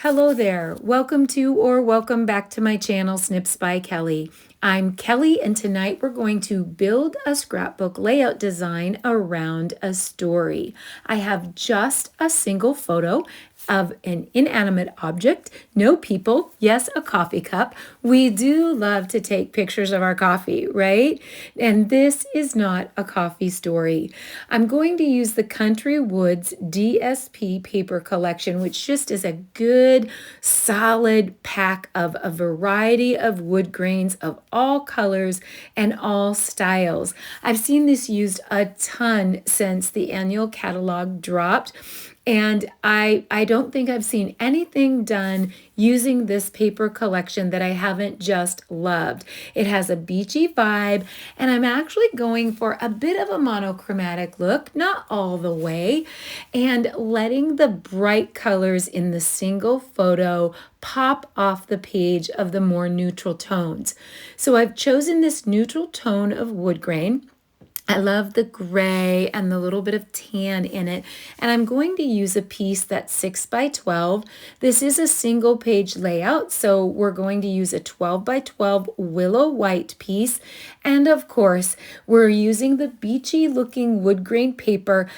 Hello there. Welcome to or welcome back to my channel, Snips by Kelly. I'm Kelly, and tonight we're going to build a scrapbook layout design around a story. I have just a single photo of an inanimate object, no people, yes, a coffee cup. We do love to take pictures of our coffee, right? And this is not a coffee story. I'm going to use the Country Woods DSP paper collection, which just is a good, solid pack of a variety of wood grains of all colors and all styles. I've seen this used a ton since the annual catalog dropped. And I don't think I've seen anything done using this paper collection that I haven't just loved. It has a beachy vibe, and I'm actually going for a bit of a monochromatic look, not all the way, and letting the bright colors in the single photo pop off the page of the more neutral tones. So I've chosen this neutral tone of wood grain. I love the gray and the little bit of tan in it. And I'm going to use a piece that's 6 by 12. This is a single page layout, so we're going to use a 12 by 12 willow white piece. And of course, we're using the beachy looking wood grain paper,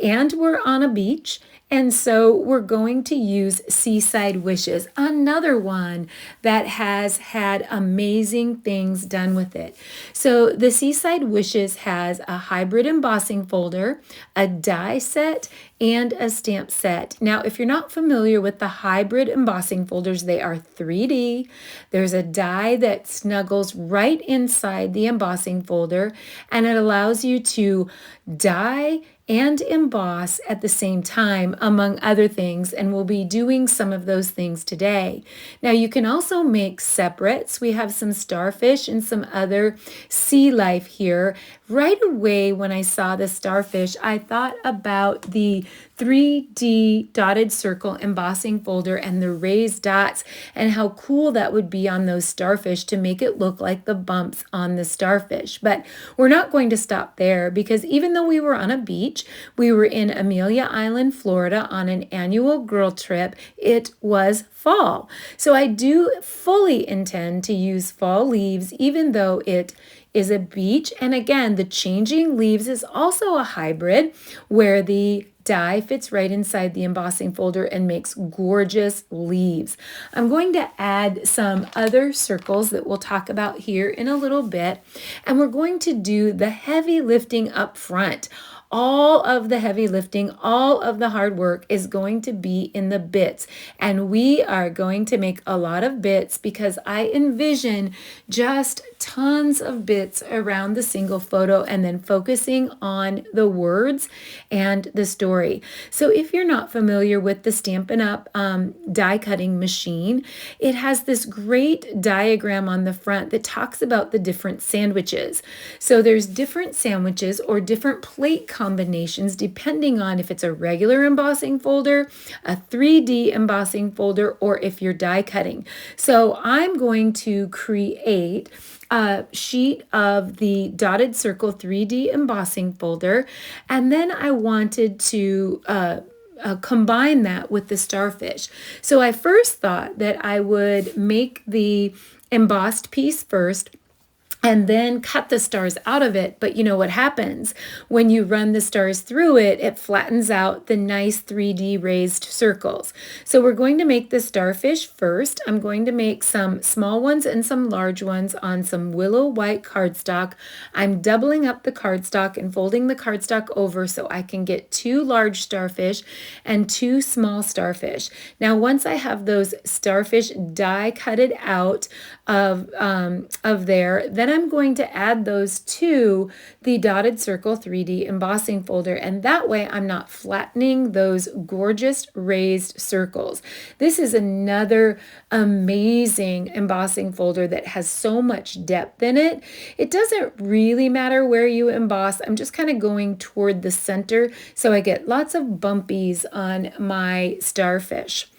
and we're on a beach. And so we're going to use Seaside Wishes, another one that has had amazing things done with it. So the Seaside Wishes has a hybrid embossing folder, a die set, and a stamp set. Now, if you're not familiar with the hybrid embossing folders, they are 3D. There's a die that snuggles right inside the embossing folder, and it allows you to die and emboss at the same time, among other things, and we'll be doing some of those things today. Now, you can also make separates. We have some starfish and some other sea life here. Right away, when I saw the starfish, I thought about the 3D dotted circle embossing folder and the raised dots, and how cool that would be on those starfish to make it look like the bumps on the starfish. But we're not going to stop there, because even though we were on a beach, we were in Amelia Island, Florida on an annual girl trip. It was fall. So I do fully intend to use fall leaves, even though it is a beach. And again, the changing leaves is also a hybrid where the die fits right inside the embossing folder and makes gorgeous leaves. I'm going to add some other circles that we'll talk about here in a little bit, and we're going to do the heavy lifting up front. All of the heavy lifting, all of the hard work is going to be in the bits. And we are going to make a lot of bits because I envision just tons of bits around the single photo and then focusing on the words and the story. So if you're not familiar with the Stampin' Up! Die cutting machine, it has this great diagram on the front that talks about the different sandwiches. So there's different sandwiches or different plate combinations depending on if it's a regular embossing folder, a 3D embossing folder, or if you're die cutting. So I'm going to create a sheet of the dotted circle 3D embossing folder, and then I wanted to combine that with the starfish. So I first thought that I would make the embossed piece first and then cut the stars out of it. But you know what happens when you run the stars through it? It flattens out the nice 3D raised circles. So we're going to make the starfish first. I'm going to make some small ones and some large ones on some willow white cardstock. I'm doubling up the cardstock and folding the cardstock over so I can get 2 large starfish and 2 small starfish. Now, once I have those starfish die cutted out of there, then I'm going to add those to the dotted circle 3D embossing folder, and that way I'm not flattening those gorgeous raised circles. This is another amazing embossing folder that has so much depth in it. It doesn't really matter where you emboss. I'm just kind of going toward the center so I get lots of bumpies on my starfish.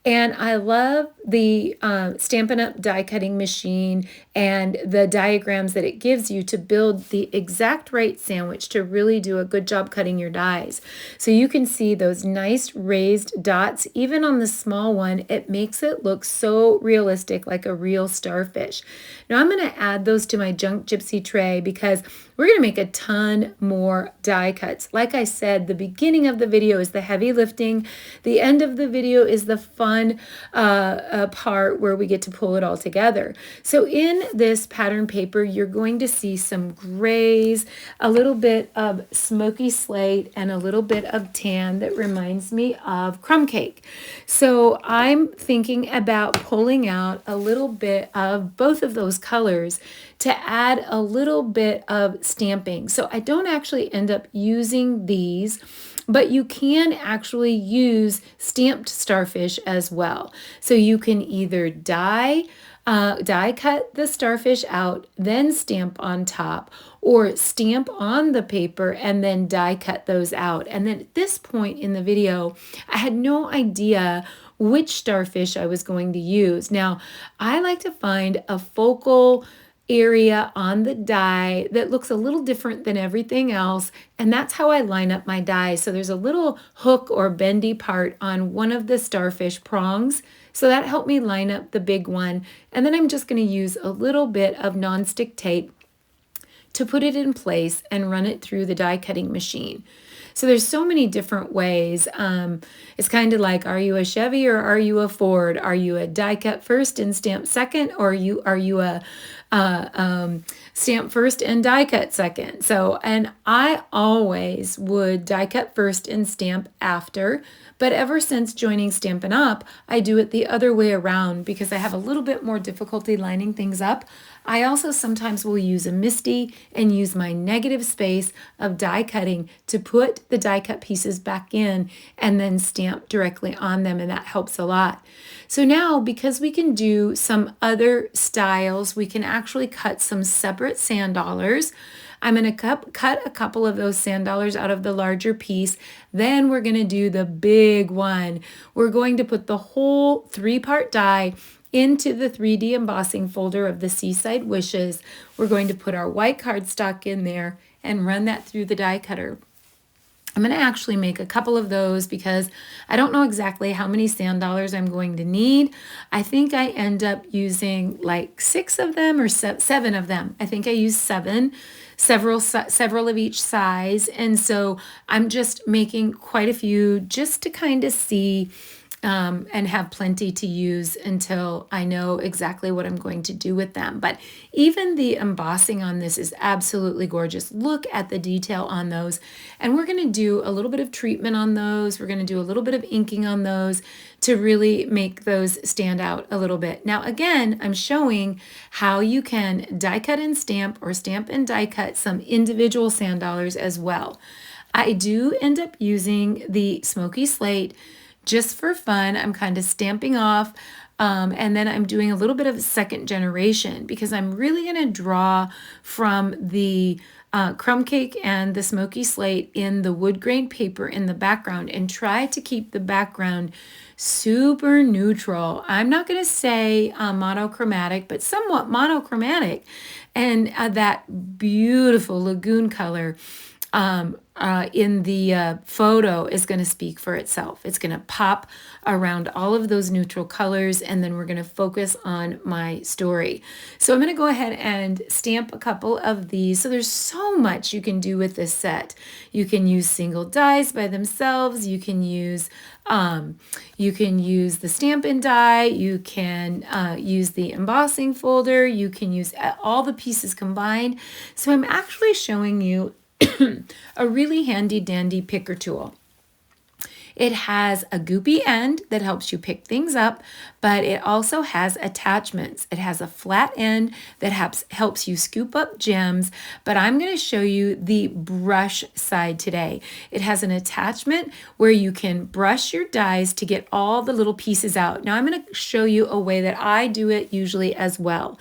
And I love the Stampin' Up! Die cutting machine and the diagrams that it gives you to build the exact right sandwich to really do a good job cutting your dies. So you can see those nice raised dots, even on the small one. It makes it look so realistic, like a real starfish. Now I'm going to add those to my Junk Gypsy tray because we're going to make a ton more die cuts. Like I said, the beginning of the video is the heavy lifting. The end of the video is the fun part where we get to pull it all together. So in this pattern paper, you're going to see some grays, a little bit of smoky slate, and a little bit of tan that reminds me of crumb cake. So I'm thinking about pulling out a little bit of both of those colors to add a little bit of stamping. So I don't actually end up using these, but you can actually use stamped starfish as well. So you can either die cut the starfish out, then stamp on top, or stamp on the paper and then die cut those out. And then at this point in the video, I had no idea which starfish I was going to use. Now, I like to find a focal area on the die that looks a little different than everything else, and that's how I line up my die. So there's a little hook or bendy part on one of the starfish prongs, so that helped me line up the big one. And then I'm just going to use a little bit of nonstick tape to put it in place and run it through the die cutting machine. So there's so many different ways. It's kind of like, are you a Chevy or are you a Ford? Are you a die cut first and stamp second, or are you a stamp first and die cut second? So, and I always would die cut first and stamp after, but ever since joining Stampin' Up, I do it the other way around because I have a little bit more difficulty lining things up. I also sometimes will use a MISTI and use my negative space of die cutting to put the die cut pieces back in and then stamp directly on them, and that helps a lot. So now, because we can do some other styles, we can actually cut some separate sand dollars. I'm going to cut a couple of those sand dollars out of the larger piece. Then we're going to do the big one. We're going to put the whole 3-part die into the 3D embossing folder of the Seaside Wishes. We're going to put our white cardstock in there and run that through the die cutter. I'm going to actually make a couple of those because I don't know exactly how many sand dollars I'm going to need. I think I end up using like 6 of them or 7 of them. I think I use 7, several of each size. And so I'm just making quite a few just to kind of see and have plenty to use until I know exactly what I'm going to do with them. But even the embossing on this is absolutely gorgeous. Look at the detail on those. And we're going to do a little bit of treatment on those. We're going to do a little bit of inking on those to really make those stand out a little bit. Now, again, I'm showing how you can die cut and stamp, or stamp and die cut some individual sand dollars as well. I do end up using the Smoky Slate just for fun. I'm kind of stamping off, and then I'm doing a little bit of second generation because I'm really going to draw from the crumb cake and the Smoky Slate in the wood grain paper in the background and try to keep the background super neutral. I'm not going to say monochromatic, but somewhat monochromatic. And that beautiful lagoon color in the photo is going to speak for itself. It's going to pop around all of those neutral colors, and then we're going to focus on my story. So I'm going to go ahead and stamp a couple of these. So there's so much you can do with this set. You can use single dies by themselves. You can use the Stampin' die. You can use the embossing folder. You can use all the pieces combined. So I'm actually showing you a really handy dandy picker tool. It has a goopy end that helps you pick things up, but it also has attachments. It has a flat end that helps you scoop up gems, but I'm going to show you the brush side today. It has an attachment where you can brush your dies to get all the little pieces out. Now I'm going to show you a way that I do it usually as well.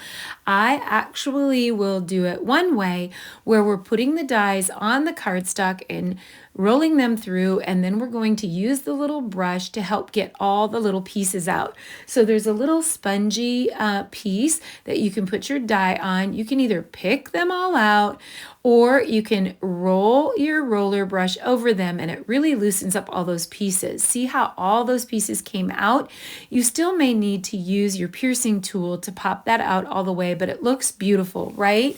I actually will do it one way where we're putting the dies on the cardstock and rolling them through, and then we're going to use the little brush to help get all the little pieces out. So there's a little spongy piece that you can put your die on. You can either pick them all out, or you can roll your roller brush over them, and it really loosens up all those pieces. See how all those pieces came out? You still may need to use your piercing tool to pop that out all the way, but it looks beautiful, right?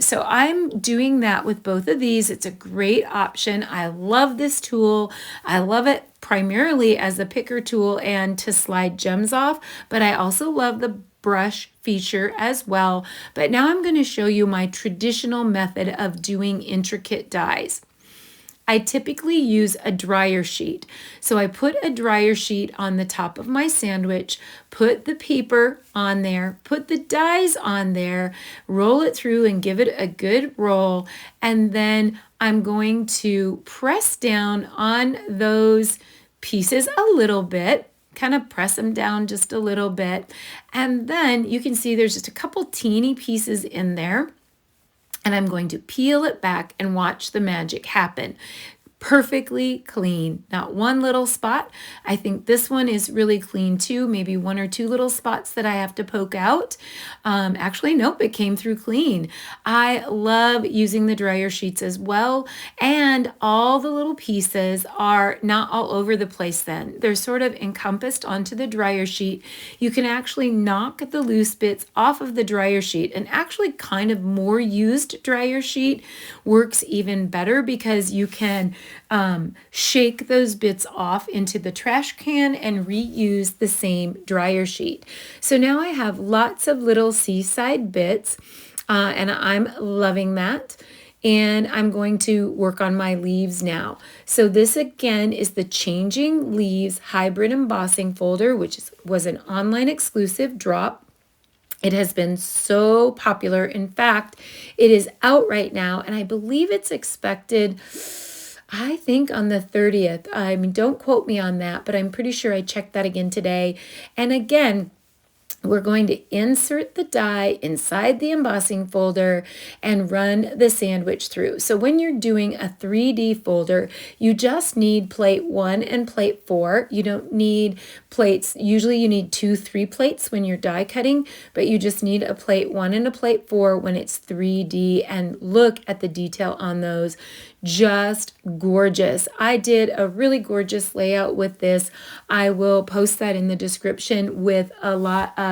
So I'm doing that with both of these. It's a great option. I love this tool. I love it primarily as a picker tool and to slide gems off, but I also love the brush feature as well. But now I'm going to show you my traditional method of doing intricate dies. I typically use a dryer sheet. So I put a dryer sheet on the top of my sandwich, put the paper on there, put the dies on there, roll it through and give it a good roll. And then I'm going to press down on those pieces a little bit, kind of press them down just a little bit. And then you can see there's just a couple teeny pieces in there. And I'm going to peel it back and watch the magic happen. Perfectly clean, not one little spot. I think this one is really clean too, maybe one or two little spots that I have to poke out. Actually, nope, it came through clean. I love using the dryer sheets as well, and all the little pieces are not all over the place then. They're sort of encompassed onto the dryer sheet. You can actually knock the loose bits off of the dryer sheet, and actually kind of more used dryer sheet works even better because you can shake those bits off into the trash can and reuse the same dryer sheet. So now I have lots of little seaside bits, and I'm loving that. And I'm going to work on my leaves now. So this again is the Changing Leaves Hybrid Embossing Folder, which was an online exclusive drop. It has been so popular. In fact, it is out right now, and I believe it's expected, I think, on the 30th. I mean, don't quote me on that, but I'm pretty sure I checked that again today. And again, we're going to insert the die inside the embossing folder and run the sandwich through. So when you're doing a 3D folder, you just need plate 1 and plate 4. You don't need plates. Usually you need 2, 3 plates when you're die cutting, but you just need a plate 1 and a plate 4 when it's 3D. And look at the detail on those. Just gorgeous. I did a really gorgeous layout with this. I will post that in the description with a lot of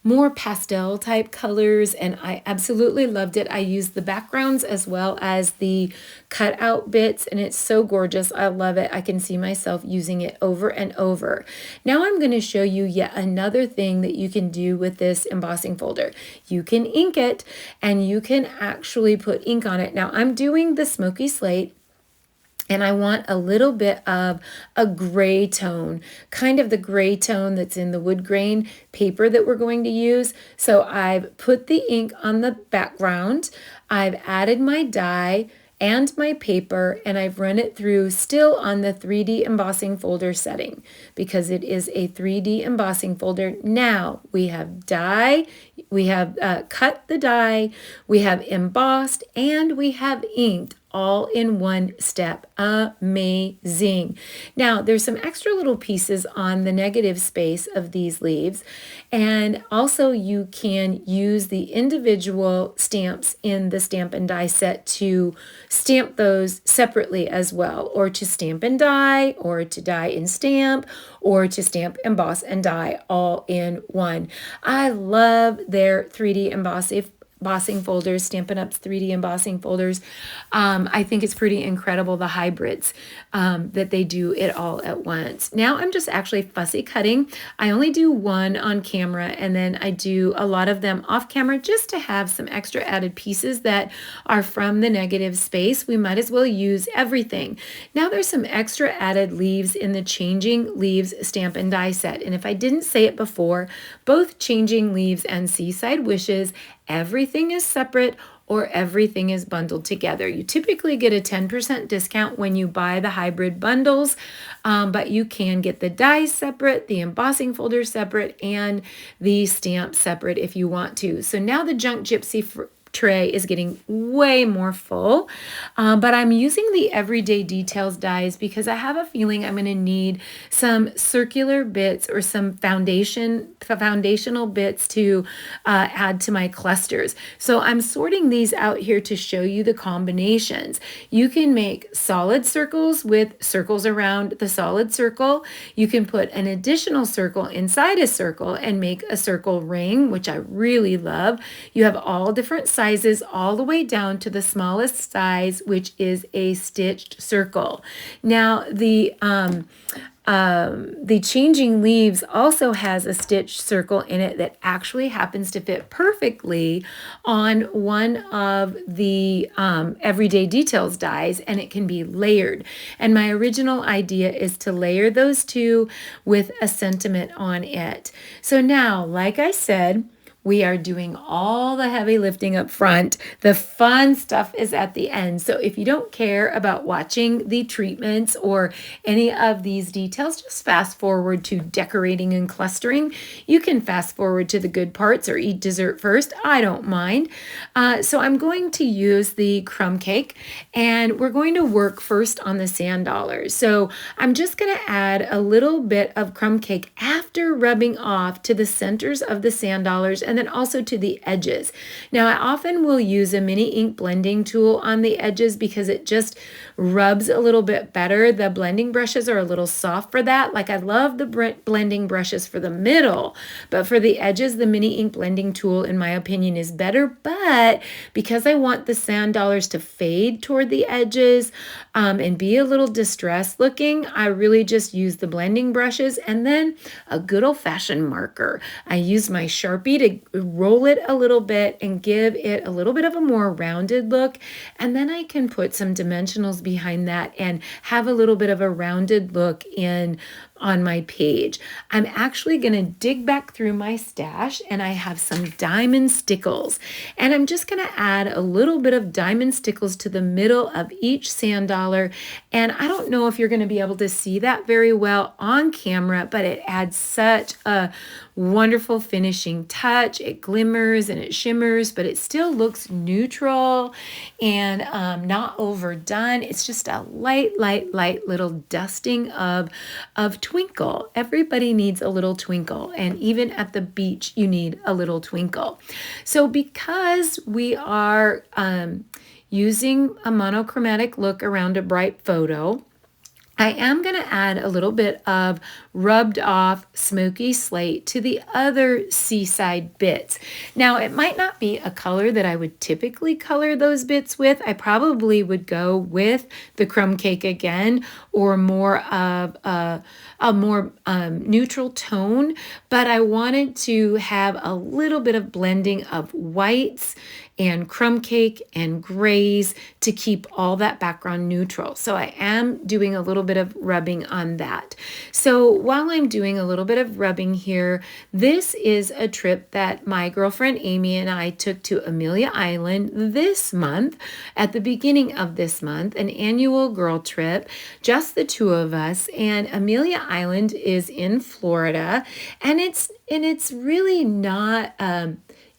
more pastel type colors, and I absolutely loved it. I used the backgrounds as well as the cutout bits, and it's so gorgeous. I love it. I can see myself using it over and over. Now I'm going to show you yet another thing that you can do with this embossing folder. You can ink it, and you can actually put ink on it. Now I'm doing the Smoky Slate, and I want a little bit of a gray tone, kind of the gray tone that's in the wood grain paper that we're going to use. So I've put the ink on the background, I've added my die and my paper, and I've run it through still on the 3D embossing folder setting because it is a 3D embossing folder. Now we have die, we have cut the die, we have embossed, and we have inked all in one step. Amazing. Now there's some extra little pieces on the negative space of these leaves, and also you can use the individual stamps in the stamp and die set to stamp those separately as well, or to stamp and die, or to die and stamp, or to stamp, emboss, and die all in one. I love their 3D embossing folders, Stampin' Up's 3D embossing folders. I think it's pretty incredible, the hybrids that they do it all at once. Now I'm just actually fussy cutting. I only do one on camera, and then I do a lot of them off camera just to have some extra added pieces that are from the negative space. We might as well use everything. Now there's some extra added leaves in the Changing Leaves Stamp and Die set. And if I didn't say it before, both Changing Leaves and Seaside Wishes, everything is separate or everything is bundled together. You typically get a 10% discount when you buy the hybrid bundles, but you can get the dies separate, the embossing folder separate, and the stamp separate if you want to. So now the Junk Gypsy tray is getting way more full, but I'm using the Everyday Details dies because I have a feeling I'm going to need some circular bits or some foundational bits to add to my clusters. So I'm sorting these out here to show you the combinations. You can make solid circles with circles around the solid circle. You can put an additional circle inside a circle and make a circle ring, which I really love. You have all different sizes all the way down to the smallest size, which is a stitched circle. Now, the Changing Leaves also has a stitched circle in it that actually happens to fit perfectly on one of the Everyday Details dies, and it can be layered. And my original idea is to layer those two with a sentiment on it. So now, like I said, we are doing all the heavy lifting up front. The fun stuff is at the end. So if you don't care about watching the treatments or any of these details, just fast forward to decorating and clustering. You can fast forward to the good parts or eat dessert first. I don't mind. So I'm going to use the crumb cake, and we're going to work first on the sand dollars. So I'm just going to add a little bit of crumb cake after rubbing off to the centers of the sand dollars and then also to the edges. Now, I often will use a mini ink blending tool on the edges because it just rubs a little bit better. The blending brushes are a little soft for that. Like, I love the blending brushes for the middle, but for the edges, the mini ink blending tool, in my opinion, is better. But because I want the sand dollars to fade toward the edges and be a little distressed looking, I really just use the blending brushes and then a good old-fashioned marker. I use my Sharpie to roll it a little bit and give it a little bit of a more rounded look. And then I can put some dimensionals behind that and have a little bit of a rounded look on my page. I'm actually going to dig back through my stash, and I have some diamond stickles, and I'm just going to add a little bit of diamond stickles to the middle of each sand dollar. And I don't know if you're going to be able to see that very well on camera, but it adds such a wonderful finishing touch. It glimmers and it shimmers, but it still looks neutral and not overdone. It's just a light little dusting of twinkle. Everybody needs a little twinkle, and even at the beach, you need a little twinkle. So because we are using a monochromatic look around a bright photo, I am going to add a little bit of rubbed off Smoky Slate to the other seaside bits. Now, it might not be a color that I would typically color those bits with. I probably would go with the crumb cake again, or more of a more neutral tone, but I wanted to have a little bit of blending of whites and crumb cake and grays to keep all that background neutral. So I am doing a little bit of rubbing on that. So while I'm doing a little bit of rubbing here, this is a trip that my girlfriend Amy and I took to Amelia Island this month, at the beginning of this month, an annual girl trip, just the two of us. And Amelia Island is in Florida, and it's really not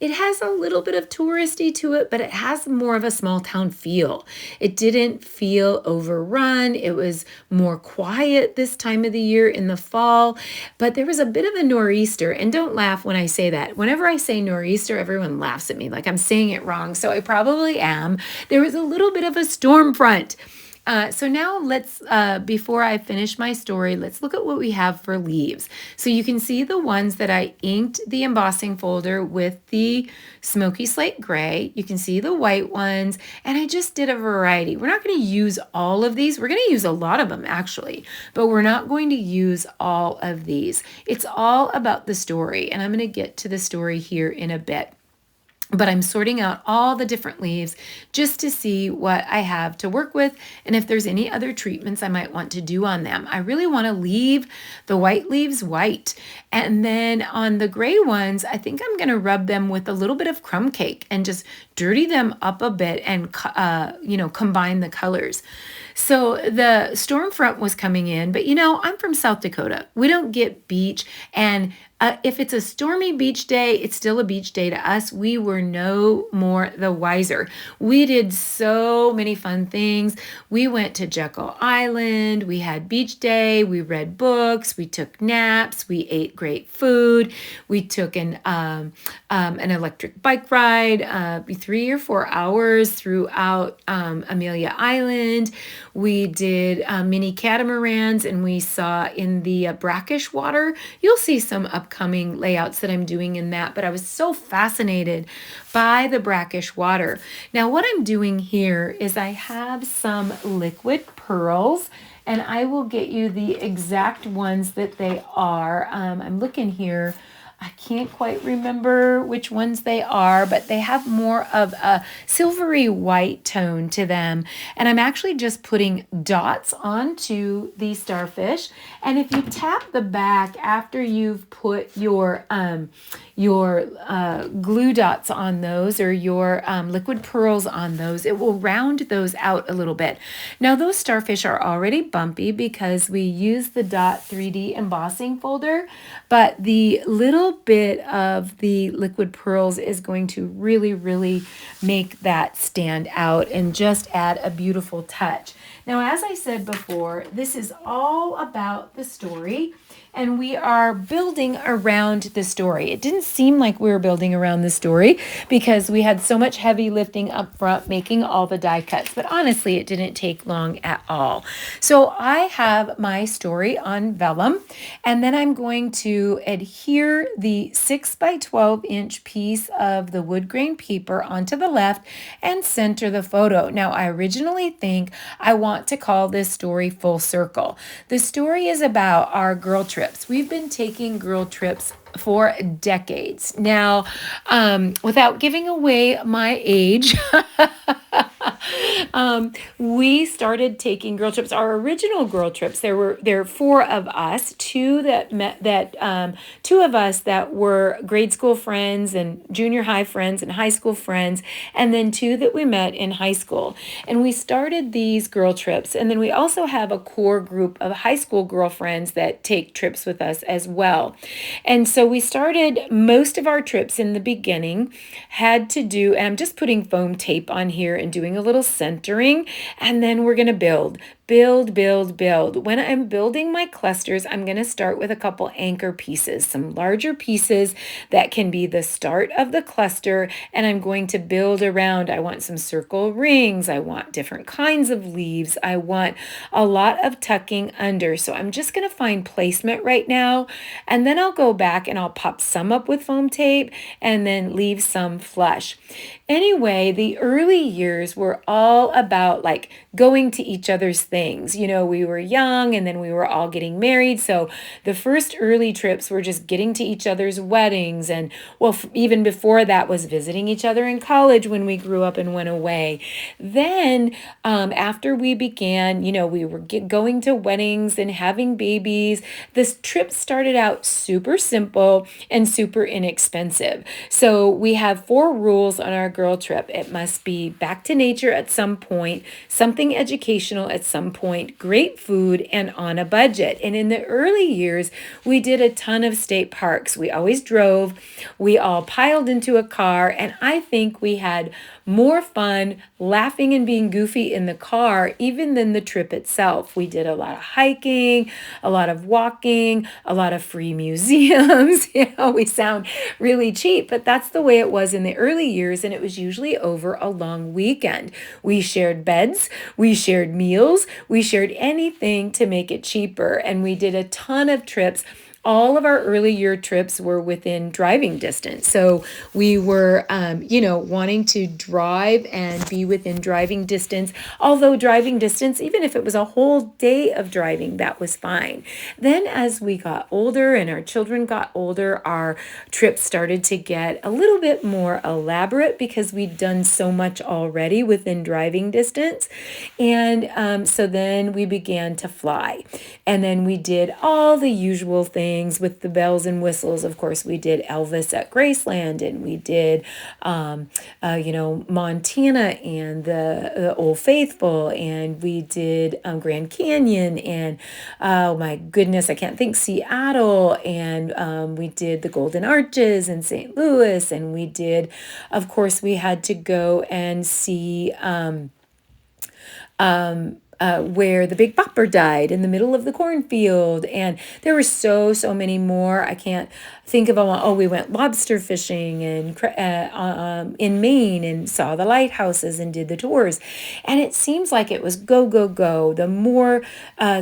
it has a little bit of touristy to it, but it has more of a small town feel. It didn't feel overrun. It was more quiet this time of the year in the fall, but there was a bit of a nor'easter. And don't laugh when I say that. Whenever I say nor'easter, everyone laughs at me like I'm saying it wrong. So I probably am. There was a little bit of a storm front. So now let's, before I finish my story, let's look at what we have for leaves. So you can see the ones that I inked the embossing folder with the Smoky Slate Gray. You can see the white ones, and I just did a variety. We're not going to use all of these. We're going to use a lot of them actually, but we're not going to use all of these. It's all about the story, and I'm going to get to the story here in a bit. But I'm sorting out all the different leaves just to see what I have to work with and if there's any other treatments I might want to do on them. I really want to leave the white leaves white. And then on the gray ones, I think I'm going to rub them with a little bit of crumb cake and just dirty them up a bit and, combine the colors. So the storm front was coming in, but I'm from South Dakota. We don't get beach, and If it's a stormy beach day, it's still a beach day to us. We were no more the wiser. We did so many fun things. We went to Jekyll Island. We had beach day. We read books. We took naps. We ate great food. We took an electric bike ride, 3 or 4 hours throughout Amelia Island. We did mini catamarans, and we saw in the brackish water. You'll see some upcoming layouts that I'm doing in that, but I was so fascinated by the brackish water. Now, what I'm doing here is I have some liquid pearls, and I will get you the exact ones that they are. I'm looking here. I can't quite remember which ones they are, but they have more of a silvery white tone to them. And I'm actually just putting dots onto the starfish. And if you tap the back after you've put your glue dots on those, or your liquid pearls on those, it will round those out a little bit. Now, those starfish are already bumpy because we use the Dot 3D embossing folder, but the little bit of the liquid pearls is going to really, really make that stand out and just add a beautiful touch. Now, as I said before, this is all about the story, and we are building around the story. It didn't seem like we were building around the story because we had so much heavy lifting up front making all the die cuts, but honestly, it didn't take long at all. So I have my story on vellum, and then I'm going to adhere the 6 by 12 inch piece of the wood grain paper onto the left and center the photo. Now, I originally think I want to call this story Full Circle. The story is about our girl trips. We've been taking girl trips for decades. Now, without giving away my age, we started taking girl trips. Our original girl trips, there were 4 of us, two of us that were grade school friends and junior high friends and high school friends, and then 2 that we met in high school. And we started these girl trips. And then we also have a core group of high school girlfriends that take trips with us as well. And so we started most of our trips in the beginning had to do, and I'm just putting foam tape on here and doing a little centering, and then we're going to build. When I'm building my clusters, I'm going to start with a couple anchor pieces, some larger pieces that can be the start of the cluster, and I'm going to build around. I want some circle rings. I want different kinds of leaves. I want a lot of tucking under. So I'm just going to find placement right now, and then I'll go back and I'll pop some up with foam tape and then leave some flush. Anyway, the early years were all about like going to each other's things. You know, we were young and then we were all getting married. So the first early trips were just getting to each other's weddings. And well, even before that was visiting each other in college when we grew up and went away. Then after we began, you know, we were going to weddings and having babies. This trip started out super simple and super inexpensive. So we have 4 rules on our girl trip. It must be back to nature at some point, something educational at some point, great food, and on a budget. And in the early years, we did a ton of state parks. We always drove. We all piled into a car, and I think we had more fun laughing and being goofy in the car even than the trip itself. We did a lot of hiking, a lot of walking, a lot of free museums. You know, we sound really cheap, but that's the way it was in the early years, and it was usually over a long weekend. We shared beds, we shared meals, we shared anything to make it cheaper, and we did a ton of trips. All of our early year trips were within driving distance. So we were, wanting to drive and be within driving distance. Although driving distance, even if it was a whole day of driving, that was fine. Then as we got older and our children got older, our trips started to get a little bit more elaborate because we'd done so much already within driving distance. And so then we began to fly. And then we did all the usual things. things with the bells and whistles. Of course, we did Elvis at Graceland, and we did, Montana and the Old Faithful, and we did Grand Canyon, and oh my goodness, I can't think, Seattle, and we did the Golden Arches in St. Louis, and we did, of course, we had to go and see where the Big Bopper died in the middle of the cornfield. And there were so many more. I can't think of them all. Oh, we went lobster fishing and in Maine and saw the lighthouses and did the tours. And it seems like it was go, go, go. The more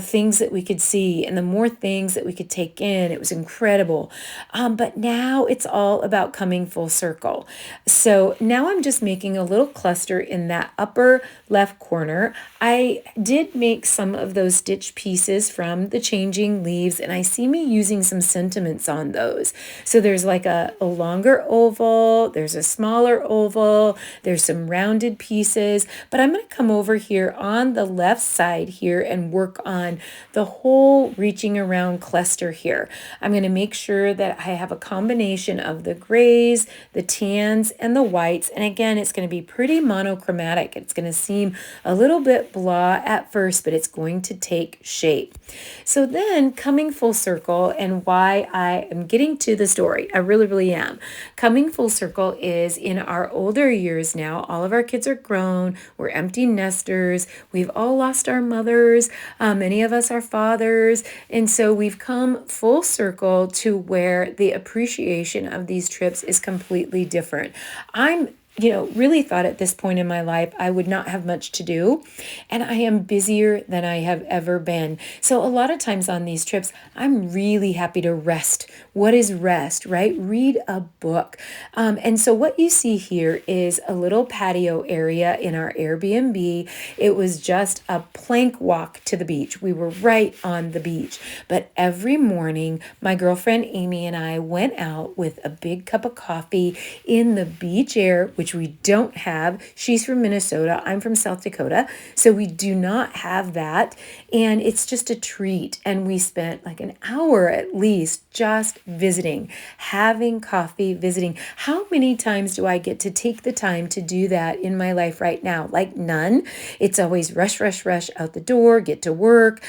things that we could see and the more things that we could take in, it was incredible. But now it's all about coming full circle. So now I'm just making a little cluster in that upper left corner. I did make some of those stitch pieces from the changing leaves, and I see me using some sentiments on those. So there's like a longer oval, there's a smaller oval, there's some rounded pieces, but I'm going to come over here on the left side here and work on the whole reaching around cluster here. I'm going to make sure that I have a combination of the grays, the tans, and the whites, and again, it's going to be pretty monochromatic. It's going to seem a little bit blah at first, but it's going to take shape. So then coming full circle, and why I am getting to the story, I really am. Coming full circle is in our older years now. All of our kids are grown. We're empty nesters. We've all lost our mothers. Many of us are fathers. And so we've come full circle to where the appreciation of these trips is completely different. I'm really thought at this point in my life, I would not have much to do. And I am busier than I have ever been. So a lot of times on these trips, I'm really happy to rest. What is rest, right? Read a book. And so what you see here is a little patio area in our Airbnb. It was just a plank walk to the beach. We were right on the beach. But every morning, my girlfriend Amy and I went out with a big cup of coffee in the beach air, which we don't have. She's from Minnesota. I'm from South Dakota. So we do not have that. And it's just a treat. And we spent like an hour at least just visiting, having coffee, visiting. How many times do I get to take the time to do that in my life right now? Like none. It's always rush out the door, get to work,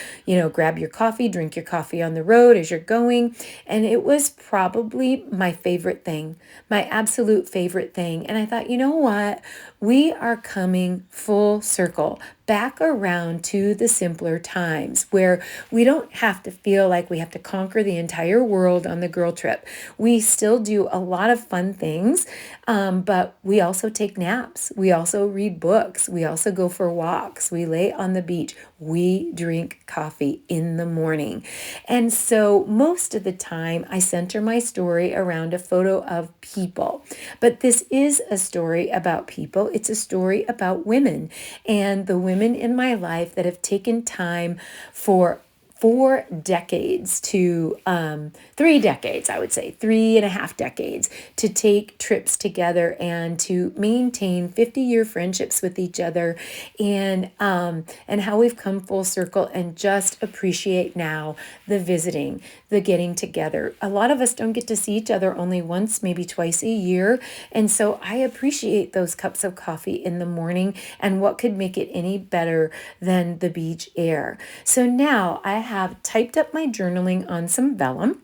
grab your coffee, drink your coffee on the road as you're going. And it was probably my favorite thing, my absolute favorite thing. And I thought, you know what? We are coming full circle back around to the simpler times where we don't have to feel like we have to conquer the entire world on the girl trip. We still do a lot of fun things, but we also take naps. We also read books. We also go for walks. We lay on the beach. We drink coffee in the morning. And so most of the time I center my story around a photo of people. But this is a story about people. It's a story about women, and the women in my life that have taken time for 4 decades to 3 decades, I would say 3.5 decades, to take trips together and to maintain 50-year friendships with each other, and how we've come full circle and just appreciate now the visiting, the getting together. A lot of us don't get to see each other only once, maybe twice a year. And so I appreciate those cups of coffee in the morning, and what could make it any better than the beach air. So now I have typed up my journaling on some vellum.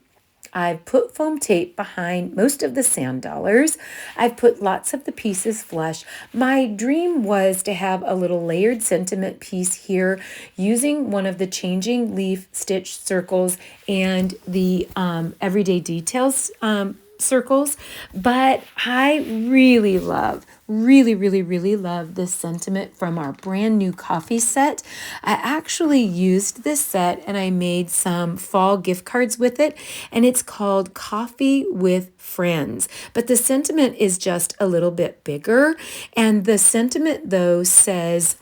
I've put foam tape behind most of the sand dollars. I've put lots of the pieces flush. My dream was to have a little layered sentiment piece here using one of the changing leaf stitch circles and the everyday details circles, but I really love this sentiment from our brand new coffee set. I actually used this set and I made some fall gift cards with it, and it's called Coffee with Friends. But the sentiment is just a little bit bigger, and the sentiment though says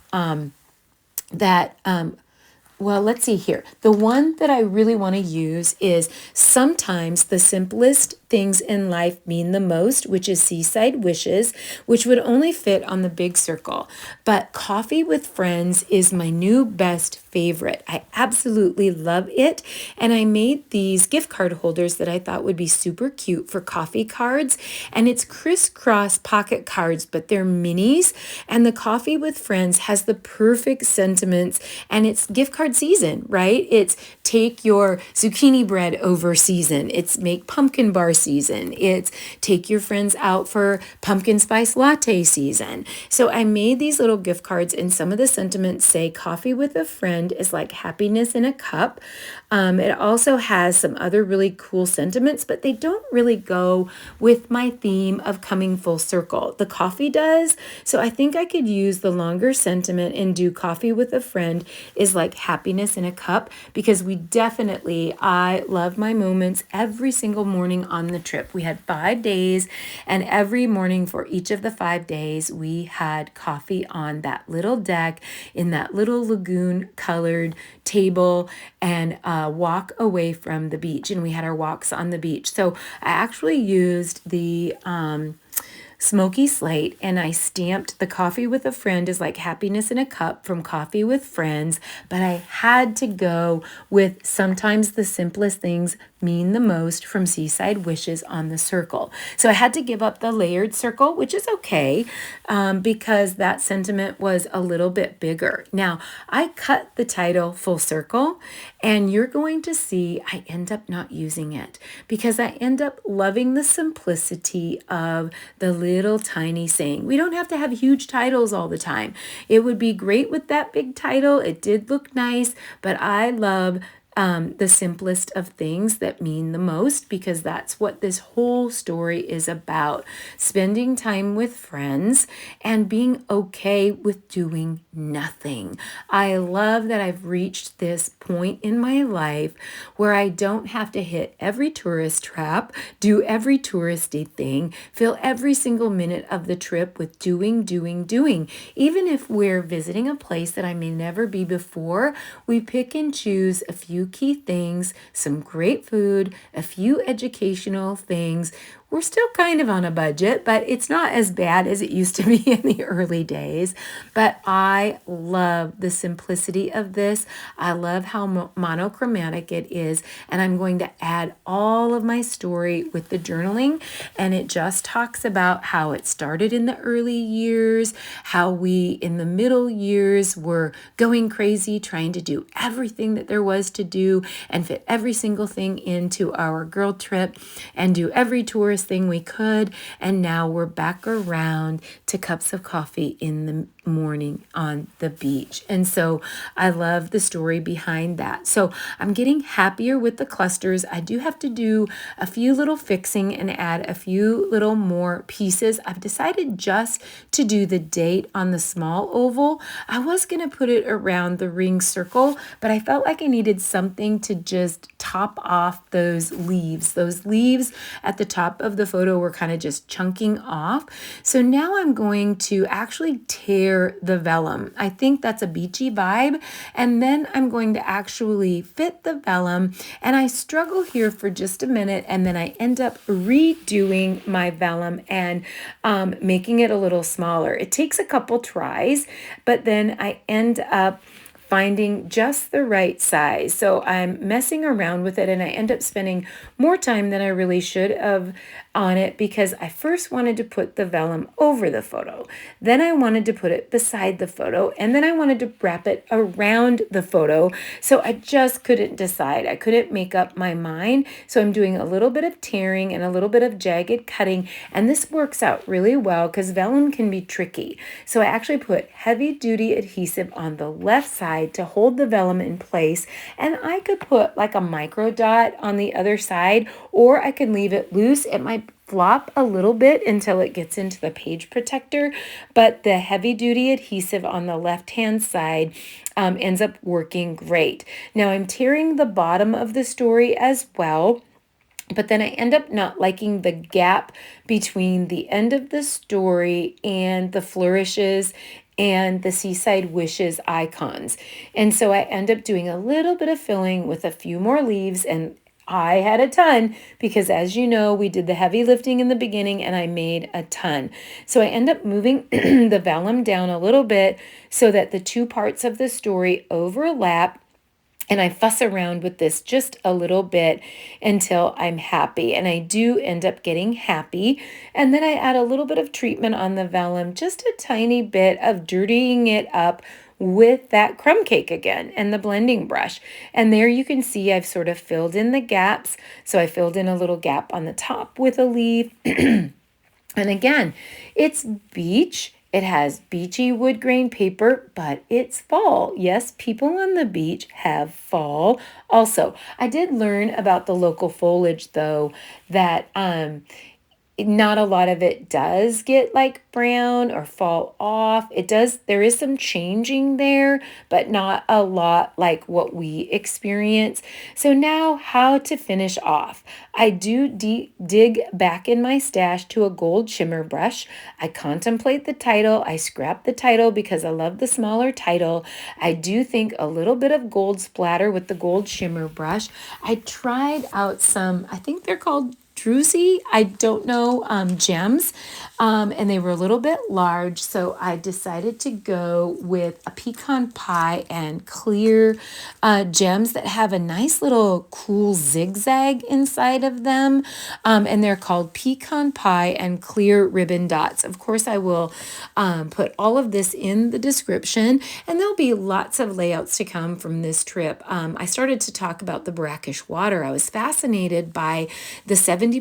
well, let's see here. The one that I really want to use is sometimes the simplest things in life mean the most, which is Seaside Wishes, which would only fit on the big circle. But Coffee with Friends is my new best favorite. I absolutely love it. And I made these gift card holders that I thought would be super cute for coffee cards. And it's crisscross pocket cards, but they're minis. And the Coffee with Friends has the perfect sentiments. And it's gift card season, right? It's take your zucchini bread over season. It's make pumpkin bar season. It's take your friends out for pumpkin spice latte season. So I made these little gift cards, and some of the sentiments say coffee with a friend is like happiness in a cup. It also has some other really cool sentiments, but they don't really go with my theme of coming full circle. The coffee does. So I think I could use the longer sentiment and do coffee with a friend is like happiness in a cup, because I love my moments every single morning on the trip. We had 5 days, and every morning for each of the 5 days, we had coffee on that little deck in that little lagoon colored table and walk away from the beach. And we had our walks on the beach. So I actually used the Smoky Slate, and I stamped the coffee with a friend is like happiness in a cup from Coffee with Friends, but I had to go with sometimes the simplest things mean the most from Seaside Wishes on the circle. So I had to give up the layered circle, which is okay, because that sentiment was a little bit bigger. Now, I cut the title full circle, and you're going to see I end up not using it because I end up loving the simplicity of the little tiny saying. We don't have to have huge titles all the time. It would be great with that big title. It did look nice, but I love the simplest of things that mean the most, because that's what this whole story is about. Spending time with friends and being okay with doing nothing. I love that I've reached this point in my life where I don't have to hit every tourist trap, do every touristy thing, fill every single minute of the trip with doing. Even if we're visiting a place that I may never be before, we pick and choose a few key things, some great food, a few educational things. We're still kind of on a budget, but it's not as bad as it used to be in the early days. But I love the simplicity of this. I love how monochromatic it is. And I'm going to add all of my story with the journaling. And it just talks about how it started in the early years, how we in the middle years were going crazy, trying to do everything that there was to do and fit every single thing into our girl trip and do every tourist thing we could. And now we're back around to cups of coffee in the morning on the beach. And so I love the story behind that. So I'm getting happier with the clusters. I do have to do a few little fixing and add a few little more pieces. I've decided just to do the date on the small oval. I was going to put it around the ring circle, but I felt like I needed something to just top off those leaves. Those leaves at the top of the photo were kind of just chunking off. So now I'm going to actually tear the vellum. I think that's a beachy vibe. And then I'm going to actually fit the vellum. And I struggle here for just a minute. And then I end up redoing my vellum and making it a little smaller. It takes a couple tries, but then I end up finding just the right size. So I'm messing around with it, and I end up spending more time than I really should have on it, because I first wanted to put the vellum over the photo. Then I wanted to put it beside the photo, and then I wanted to wrap it around the photo. So I just couldn't decide. I couldn't make up my mind. So I'm doing a little bit of tearing and a little bit of jagged cutting, and this works out really well because vellum can be tricky. So I actually put heavy duty adhesive on the left side to hold the vellum in place, and I could put like a micro dot on the other side, or I could leave it loose. It might flop a little bit until it gets into the page protector, but the heavy duty adhesive on the left hand side ends up working great. Now I'm tearing the bottom of the story as well, but then I end up not liking the gap between the end of the story and the flourishes and the Seaside Wishes icons. And so I end up doing a little bit of filling with a few more leaves and I had a ton because, as you know, we did the heavy lifting in the beginning and I made a ton. So I end up moving the vellum down a little bit so that the two parts of the story overlap, and I fuss around with this just a little bit until I'm happy. And I do end up getting happy. And then I add a little bit of treatment on the vellum, just a tiny bit of dirtying it up with that crumb cake again and the blending brush. And there you can see I've sort of filled in the gaps. So I filled in a little gap on the top with a leaf. And again, it's beach. It has beachy wood grain paper, but it's fall. Yes, people on the beach have fall. Also, I did learn about the local foliage, though, that not a lot of it does get like brown or fall off. It does, there is some changing there, but not a lot like what we experience. So now how to finish off. I do dig back in my stash to a gold shimmer brush. I contemplate the title. I scrap the title because I love the smaller title. I do think a little bit of gold splatter with the gold shimmer brush. I tried out some, I think they're called druzy, I don't know, gems, and they were a little bit large, so I decided to go with a pecan pie and clear gems that have a nice little cool zigzag inside of them, and they're called pecan pie and clear ribbon dots. Of course, I will put all of this in the description, and there'll be lots of layouts to come from this trip. I started to talk about the brackish water. I was fascinated by the 70%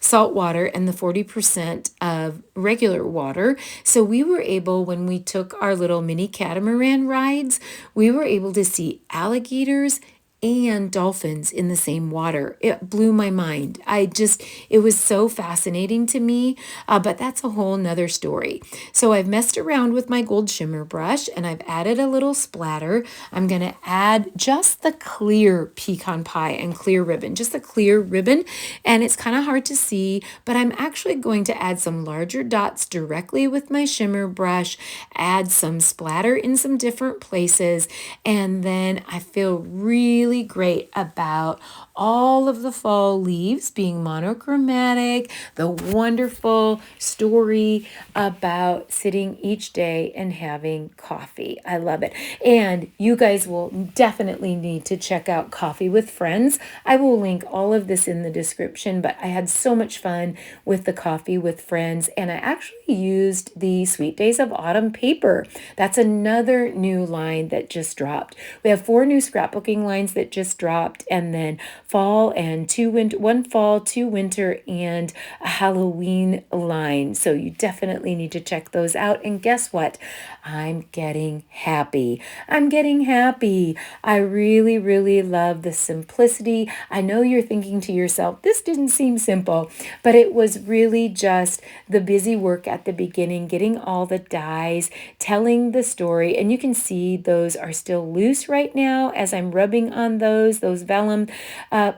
salt water and the 40% of regular water. So we were able, when we took our little mini catamaran rides, we were able to see alligators and dolphins in the same water. It blew my mind. It was so fascinating to me, but that's a whole nother story. So I've messed around with my gold shimmer brush and I've added a little splatter. I'm going to add just the clear pecan pie and clear ribbon, just the clear ribbon. And it's kind of hard to see, but I'm actually going to add some larger dots directly with my shimmer brush, add some splatter in some different places, and then I feel really great about all of the fall leaves being monochromatic, the wonderful story about sitting each day and having coffee. I love it. And you guys will definitely need to check out Coffee with Friends. I will link all of this in the description, but I had so much fun with the Coffee with Friends, and I actually used the Sweet Days of Autumn paper. That's another new line that just dropped. We have 4 new scrapbooking lines that just dropped, and then fall and 1 fall, 2 winter, and a Halloween line. So you definitely need to check those out. And guess what? I'm getting happy. I'm getting happy. I really, really love the simplicity. I know you're thinking to yourself, this didn't seem simple, but it was really just the busy work at the beginning, getting all the dies, telling the story. And you can see those are still loose right now as I'm rubbing on those vellum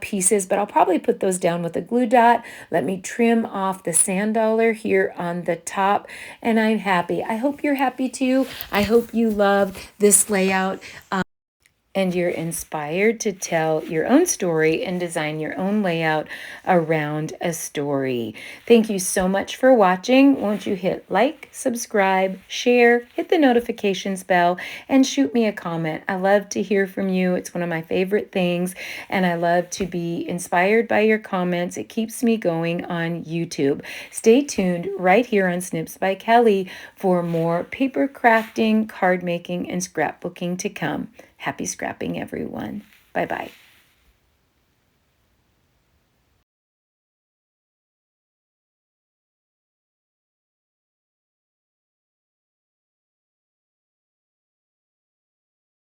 pieces, but I'll probably put those down with a glue dot. Let me trim off the sand dollar here on the top, and I'm happy. I hope you're happy too. I hope you love this layout. And you're inspired to tell your own story and design your own layout around a story. Thank you so much for watching. Won't you hit like, subscribe, share, hit the notifications bell, and shoot me a comment. I love to hear from you. It's one of my favorite things, and I love to be inspired by your comments. It keeps me going on YouTube. Stay tuned right here on Snips by Kelly for more paper crafting, card making, and scrapbooking to come. Happy scrapping, everyone. Bye-bye.